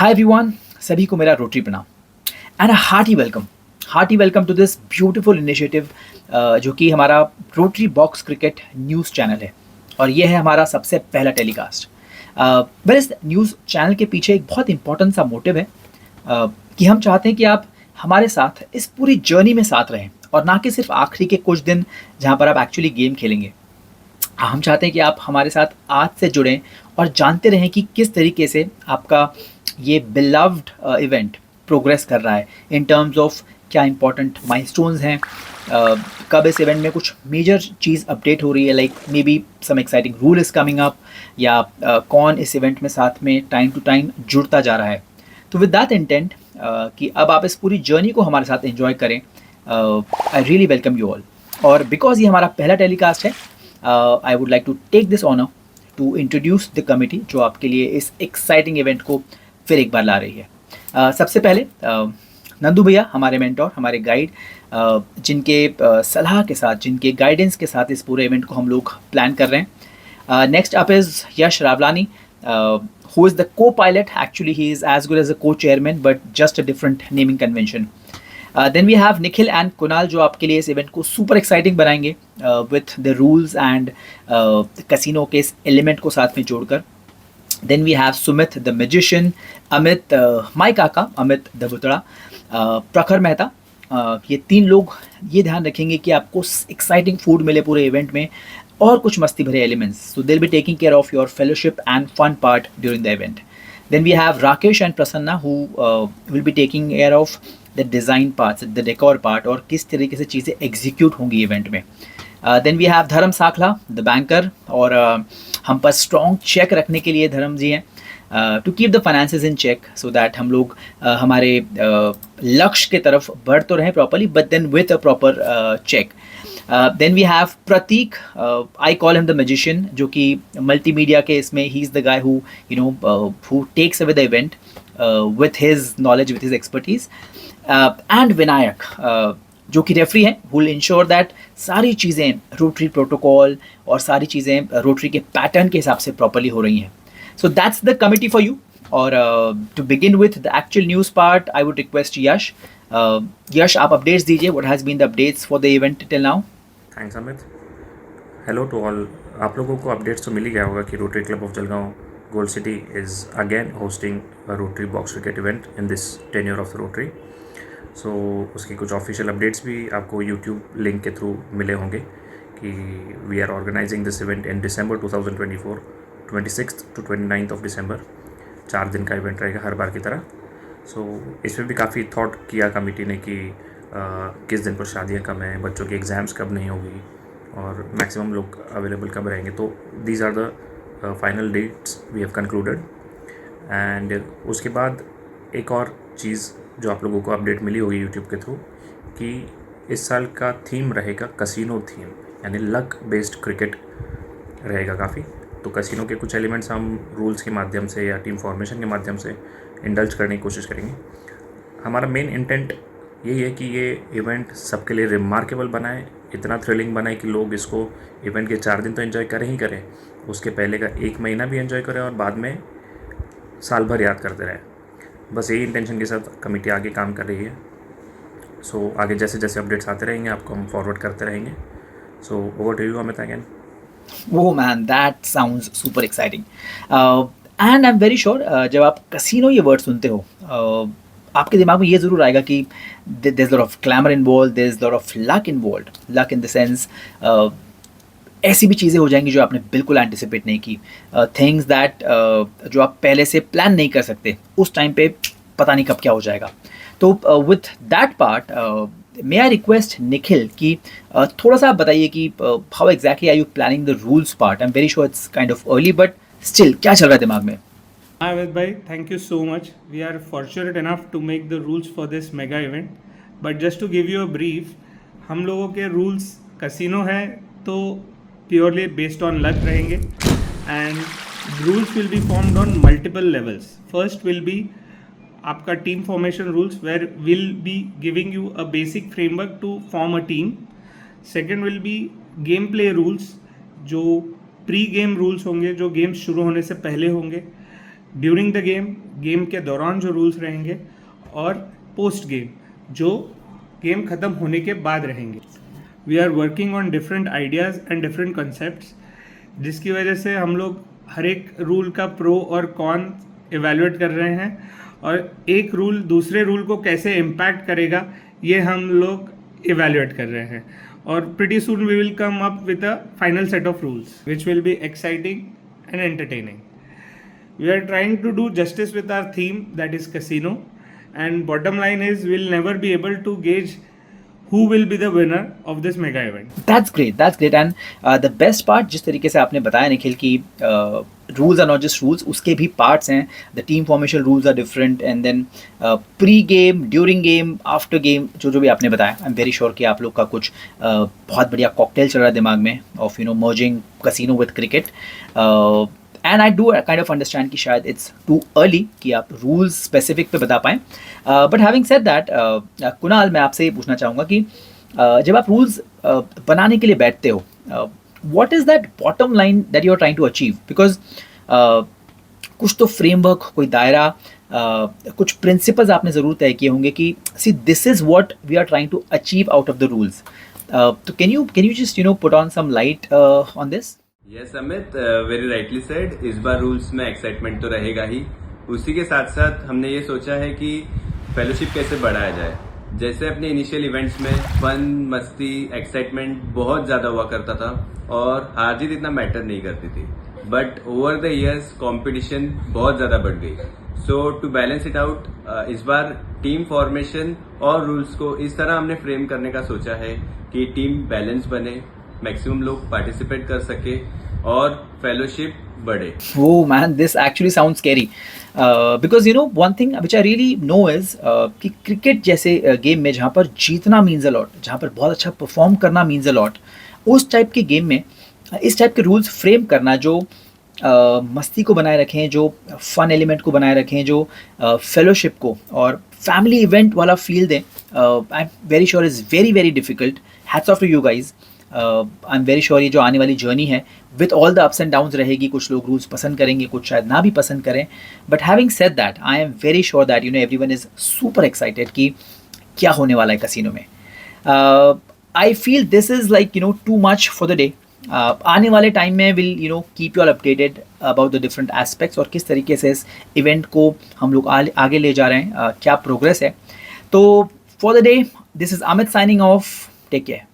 Hi everyone, सभी को मेरा रोटरी प्रणाम and a hearty welcome to this beautiful initiative जो कि हमारा Rotary box cricket news channel है और ये है हमारा सबसे पहला टेलीकास्ट। वेल इस न्यूज़ चैनल के पीछे एक बहुत इंपॉर्टेंट सा मोटिव है कि हम चाहते हैं कि आप हमारे साथ इस पूरी जर्नी में साथ रहें और ना कि सिर्फ आखिरी के कुछ दिन जहाँ पर आप एक्चुअली गेम खेलेंगे। हम चाहते हैं कि आप हमारे साथ आज से जुड़ें और जानते रहें कि किस तरीके से आपका ये बिलव्ड इवेंट प्रोग्रेस कर रहा है इन टर्म्स ऑफ क्या इंपॉर्टेंट माइलस्टोन्स हैं, कब इस इवेंट में कुछ मेजर चीज़ अपडेट हो रही है, like may be some exciting rule is coming up, या कौन इस इवेंट में साथ में टाइम टू टाइम जुड़ता जा रहा है। तो विद दैट इंटेंट कि अब आप इस पूरी जर्नी को हमारे साथ एंजॉय करें, I really welcome you all. और बिकॉज ये हमारा पहला टेलीकास्ट है, I would like to take this honour to introduce the committee जो आपके लिए इस एक्साइटिंग इवेंट को फिर एक बार ला रही है। सबसे पहले नंदू भैया, हमारे मेंटोर, हमारे गाइड, जिनके सलाह के साथ, जिनके गाइडेंस के साथ इस पूरे इवेंट को हम लोग प्लान कर रहे हैं। Next up is Yash Rawlani, who is the co-pilot. Actually, he is as good as a co-chairman, but just a different naming convention. Then we have Nikhil and Kunal जो आपके लिए इस इवेंट को सुपर एक्साइटिंग बनाएंगे with the rules and casino के इस element को साथ में जोड़कर। Then we have Sumit the magician, Amit my काका अमित दबुतड़ा, प्रखर मेहता। ये तीन लोग ये ध्यान रखेंगे कि आपको एक्साइटिंग फूड मिले पूरे इवेंट में और कुछ मस्ती भरे elements. So they will be taking care of your fellowship and fun part during the event. Then we have Rakesh and Prasanna who will be taking care of the design parts, the decor part, और किस तरीके से चीज़ें execute होंगी event में। Then we have धर्म Sakhla the banker, और हम पर स्ट्रॉन्ग चेक रखने के लिए धर्म जी हैं, to keep the finances in check so that हम लोग हमारे लक्ष्य के तरफ बढ़ तो रहें properly, but then with a proper check. Then we have Prateek, I call him the magician, जो कि मल्टीमीडिया के इसमें ही is the guy who who takes away the event with his knowledge, with his expertise. And Vinayak, जो कि referee हैं, who will ensure that सारी चीज़ें रोटरी प्रोटोकॉल और सारी चीज़ें रोटरी के पैटर्न के हिसाब से प्रॉपरली हो रही हैं। So that's the committee for you. और to begin with the actual news part, I would request यश, यश आप अपडेट्स दीजिए, what has been the updates for the event till now? Thanks Amit. Hello to all. आप लोगों को updates तो मिल ही गया होगा कि rotary club of Jalgaon gold city is again hosting a rotary box cricket event in this tenure of rotary. So उसकी कुछ official updates भी आपको यूट्यूब लिंक के थ्रू मिले होंगे कि we are organizing this event in December 2024, 26th to 29th of December। 4 दिन का इवेंट रहेगा हर बार की तरह। सो इसमें भी काफ़ी थॉट किया कमिटी ने कि किस दिन पर शादियाँ कब हैं, बच्चों की एग्ज़ाम्स कब नहीं होगी और मैक्सिमम लोग अवेलेबल कब रहेंगे। तो these are the final dates we have concluded. And उसके बाद एक और चीज़ जो आप लोगों को अपडेट मिली होगी यूट्यूब के थ्रू कि इस साल का थीम रहेगा कसिनो थीम, यानी लक बेस्ड क्रिकेट रहेगा काफ़ी। तो कसिनो के कुछ एलिमेंट्स हम रूल्स के माध्यम से या टीम फॉर्मेशन के माध्यम से इंडल्ज करने की कोशिश करेंगे। हमारा मेन इंटेंट यही है कि ये इवेंट सबके लिए रिमार्केबल बनाए, इतना थ्रिलिंग बनाए कि लोग इसको इवेंट के 4 दिन तो एंजॉय करें ही करें, उसके पहले का 1 महीना भी एंजॉय करें और बाद में साल भर याद करते रहें। बस यही इंटेंशन के साथ कमेटी आगे काम कर रही है। सो आगे जैसे जैसे अपडेट्स आते रहेंगे आपको हम फॉरवर्ड करते रहेंगे। So over to you Amit again. Oh man, that sounds super exciting. And I'm very sure जब आप कसिनो ये वर्ड सुनते हो, आपके दिमाग में ये ज़रूर आएगा कि there's a lot of glamour involved, there's a lot of luck involved. Luck in the sense ऐसी भी चीज़ें हो जाएंगी जो आपने बिल्कुल एंटिसिपेट नहीं की, थिंग्स दैट जो आप पहले से प्लान नहीं कर सकते, उस टाइम पे पता नहीं कब क्या हो जाएगा। तो with that part may I request Nikhil कि थोड़ा सा आप बताइए कि how exactly are you planning the rules part. I am very sure it's kind of early, but still क्या चल रहा है दिमाग में? Hi Avid bhai, thank you so much. We are fortunate enough to make the rules for this mega event. But just to give you a brief, हम लोगों के rules casino है तो purely based on luck रहेंगे, and rules will be formed on multiple levels. First will be आपका team formation rules where we'll be giving you a basic framework to form a team. Second will be gameplay rules जो pre game rules होंगे, जो games शुरू होने से पहले होंगे। During the game, game के दौरान जो रूल्स रहेंगे, और पोस्ट गेम जो गेम ख़त्म होने के बाद रहेंगे। We are working on different ideas and different concepts, जिसकी वजह से हम लोग हर एक रूल का प्रो और कॉन एवेलुएट कर रहे हैं, और एक रूल दूसरे रूल को कैसे इम्पैक्ट करेगा ये हम लोग एवेलुएट कर रहे हैं। और pretty soon we will come up with a final set of rules which will be exciting and entertaining. We are trying to do justice with our theme, that is casino, and bottom line is we'll never be able to gauge who will be the winner of this mega event. That's great, that's great. And the best part, जिस तरीके से आपने बताया निखिल कि rules are not just rules, उसके भी parts हैं. The team formation rules are different, and then pre-game, during game, after game, जो भी आपने बताया, I'm very sure कि आप लोग का कुछ बहुत बढ़िया कॉकटेल चल रहा है दिमाग में of merging casino with cricket. And I do kind of understand कि शायद इट्स टू अर्ली कि आप रूल्स स्पेसिफिक पे बता पाएँ, but having said that Kunal, मैं आपसे ये पूछना चाहूँगा कि जब आप रूल्स बनाने के लिए बैठते हो, what is that bottom line that you are trying to achieve? Because कुछ तो फ्रेमवर्क, कोई दायरा, कुछ प्रिंसिपल्स आपने ज़रूर तय किए होंगे कि see this is what we are trying to achieve out of the rules. तो can you just put on some light on this? Yes Amit, very rightly said. इस बार रूल्स में एक्साइटमेंट तो रहेगा ही. उसी के साथ साथ हमने ये सोचा है कि फेलोशिप कैसे बढ़ाया जाए. जैसे अपने इनिशियल इवेंट्स में फन, मस्ती, एक्साइटमेंट बहुत ज़्यादा हुआ करता था और हार जीत इतना मैटर नहीं करती थी, but over the years competition बहुत ज़्यादा बढ़ गई. सो टू बैलेंस इट आउट, इस बार टीम फॉर्मेशन और रूल्स को इस तरह हमने फ्रेम करने का सोचा है कि टीम बैलेंस बने, मैक्सिमम लोग पार्टिसिपेट कर सके और फेलोशिप बढ़े. Oh man, this actually sounds scary. Because one thing which I really know is कि क्रिकेट जैसे गेम में जहाँ पर जीतना मीन्स अ लॉट, जहाँ पर बहुत अच्छा परफॉर्म करना मीन्स अ लॉट, उस टाइप के गेम में इस टाइप के रूल्स फ्रेम करना जो मस्ती को बनाए रखें, जो फन एलिमेंट को बनाए रखें, जो फेलोशिप को और फैमिली इवेंट वाला फील दें, I am very sure is very very difficult. Hats off to you guys. I am very sure ये जो आने वाली जर्नी है with all the ups and downs रहेगी. कुछ लोग रूल्स पसंद करेंगे, कुछ शायद ना भी पसंद करें, but having said that I am very sure that everyone is super excited कि क्या होने वाला है कैसीनो में. I feel this is like too much for the day. आने वाले टाइम में will keep you all updated about the different aspects और किस तरीके से इस इवेंट को हम लोग आगे ले जा रहे हैं, क्या प्रोग्रेस है. तो for the day, this is Amit signing off. Take care.